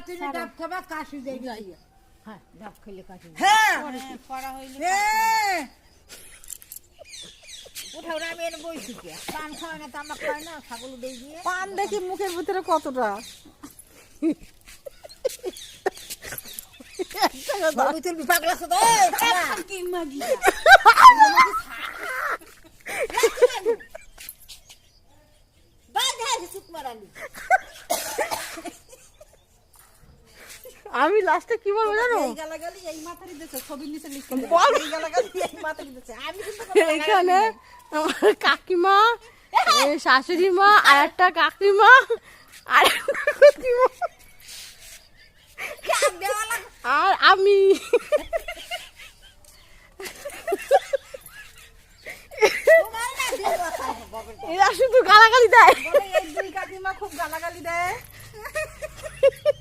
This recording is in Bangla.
তুমি ডাব খাবা কাশি দেই যাই হ্যাঁ ডাব খেলে কাশি হ্যাঁ পড়া হইলে হ্যাঁ উঠাও না আমি এনে বইছি কে পান খাওয়া না তামাক খায় না ছাগল দেই দিয়ে পান দেখি মুখের ভিতরে কতটা বলবিতুল বিপাগলা আছে তো কি মাগি বাদ হ্যাঁ সুত মারালি আমি লাস্টে কি বলবো জানো এই গালাগালি এই মাথারি দিছে ছবির নিচে লিখে বল। এই গালাগালি এই মাথারি দিছে আমি কিন্তু এখানে আমার কাকিমা শাশুড়ি মা আর একটা কাকিমা আর একটা কাকিমা